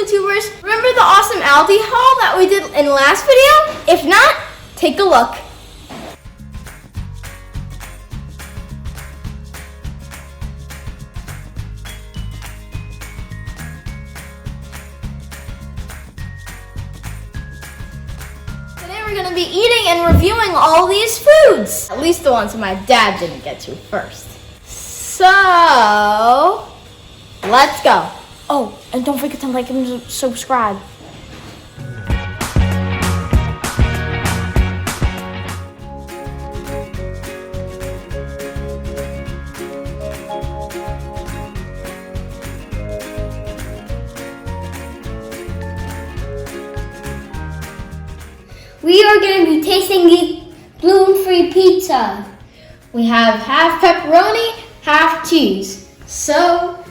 Glutubers. Remember the awesome Aldi haul that we did in the last video? If not, take a look. Today we're going to be eating and reviewing all these foods. At least the ones my dad didn't get to first. So, let's go. Oh, and don't forget to like and subscribe. We are going to be tasting the gluten-free pizza. We have half pepperoni, half cheese. So,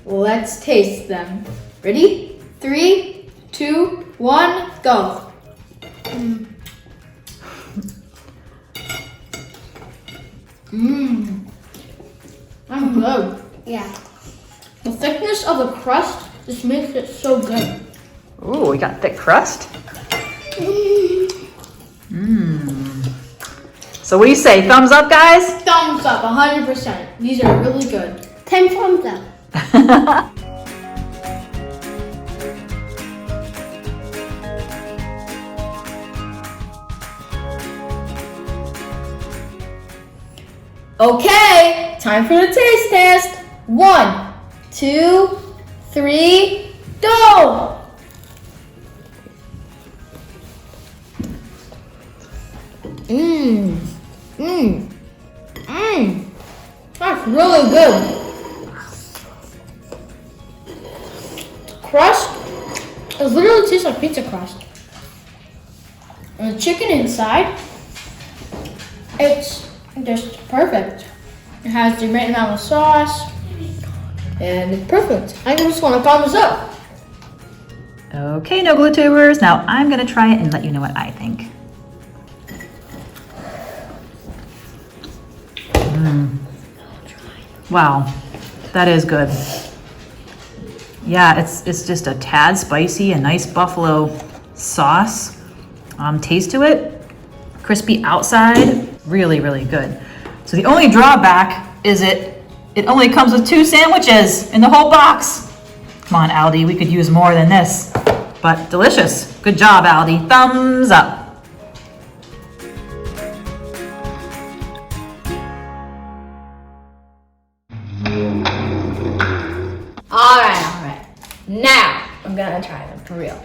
let's taste them. Ready? 3, 2, 1, go. I'm good. Yeah. The thickness of the crust just makes it so good. Ooh, we got thick crust. So what do you say? Thumbs up, guys? Thumbs up, 100%. These are really good. 10 thumbs up. Okay, time for the taste test. 1, 2, 3, go! That's really good. Crust, it literally tastes like pizza crust. And the chicken inside, it's just perfect. It has the right amount of sauce, and it's perfect. I just want to thumbs up. Okay, no glutubers. Now I'm gonna try it and let you know what I think. Wow, that is good. Yeah, it's just a tad spicy, a nice buffalo sauce taste to it. Crispy outside, really, really good. So the only drawback is it only comes with 2 sandwiches in the whole box. Come on, Aldi, we could use more than this, but delicious. Good job, Aldi. Thumbs up. All right. Now, I'm gonna try them for real.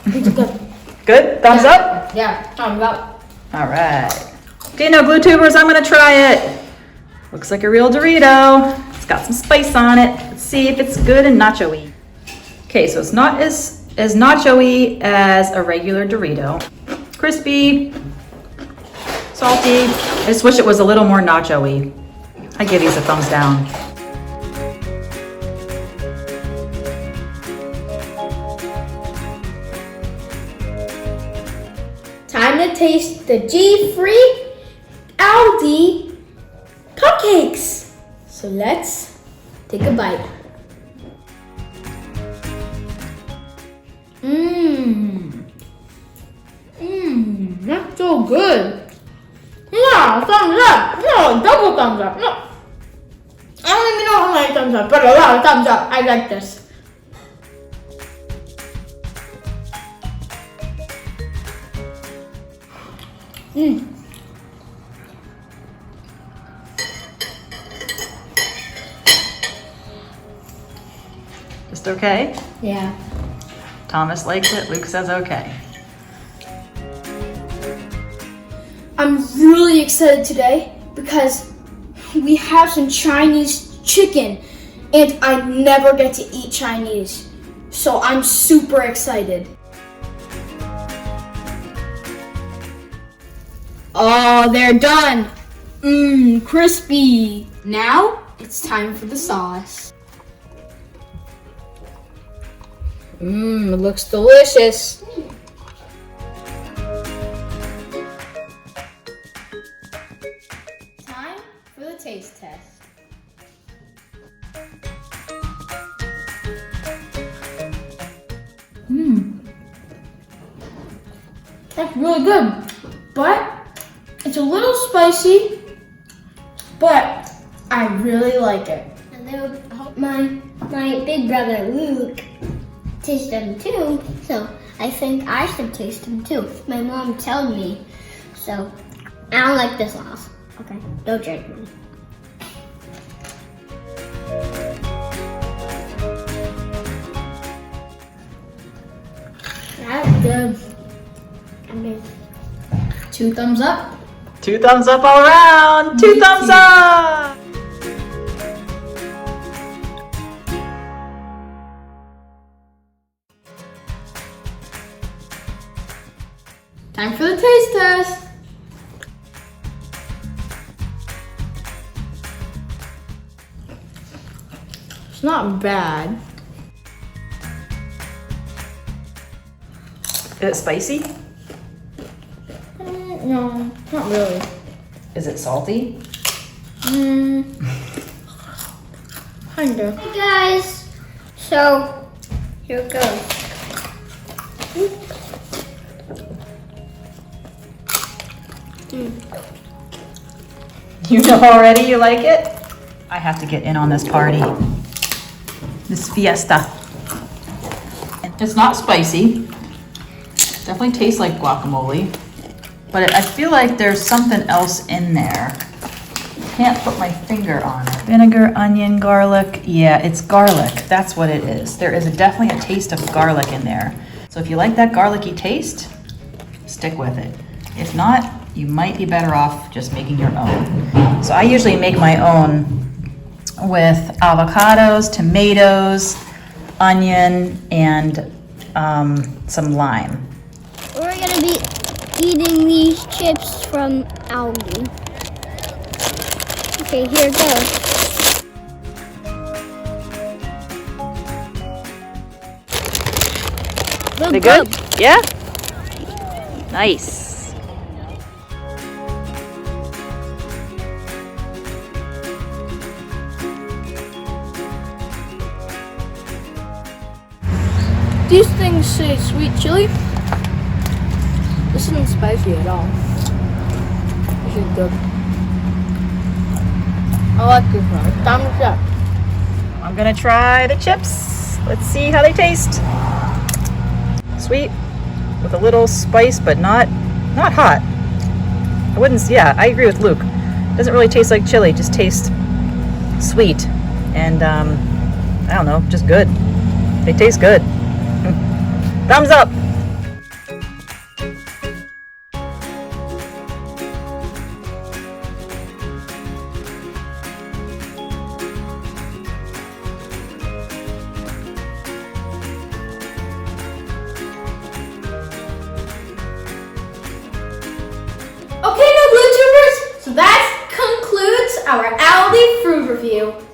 It's good. Good? Thumbs up? Yeah, thumbs up. All right. Okay, no glutubers, I'm gonna try it. Looks like a real Dorito. It's got some spice on it. Let's see if it's good and nacho-y. Okay, so it's not as nacho-y as a regular Dorito. Crispy, salty. I just wish it was a little more nacho-y. I give these a thumbs down. Time to taste the G-free Aldi cupcakes. So let's take a bite. That's so good. Yeah, thumbs up. No, double thumbs up. No. I don't even know how many thumbs up, but a lot of thumbs up. I like this. Just okay? Yeah. Thomas likes it, Luke says okay. I'm really excited today because we have some Chinese chicken and I never get to eat Chinese. So I'm super excited. Oh, they're done. Crispy. Now it's time for the sauce. It looks delicious. Time for the taste test. That's really good, but it's a little spicy, but I really like it. And then my big brother Luke tasted them too, so I think I should taste them too. My mom told me, so I don't like this sauce. Okay, don't judge me. That's good. I mean, 2 thumbs up. 2 thumbs up all around. 2 thumbs up. Time for the taste test. It's not bad. Is it spicy? No, not really. Is it salty? Kinda. hey guys, so here it goes. You know already you like it? I have to get in on this party. This fiesta. It's not spicy. Definitely tastes like guacamole. But I feel like there's something else in there. Can't put my finger on it. Vinegar, onion, garlic. Yeah, it's garlic. That's what it is. There is definitely a taste of garlic in there. So if you like that garlicky taste, stick with it. If not, you might be better off just making your own. So I usually make my own with avocados, tomatoes, onion, and some lime. We're gonna be eating these chips from Aldi. Okay, here it goes. They good? Yeah? Nice. These things say sweet chili. This isn't spicy at all. This is good. I like this one. Thumbs up. I'm gonna try the chips. Let's see how they taste. Sweet with a little spice, but not hot. I wouldn't. Yeah, I agree with Luke. Doesn't really taste like chili. Just tastes sweet and I don't know, just good. They taste good. Thumbs up. Okay, no YouTubers, so that concludes our Aldi fruit review.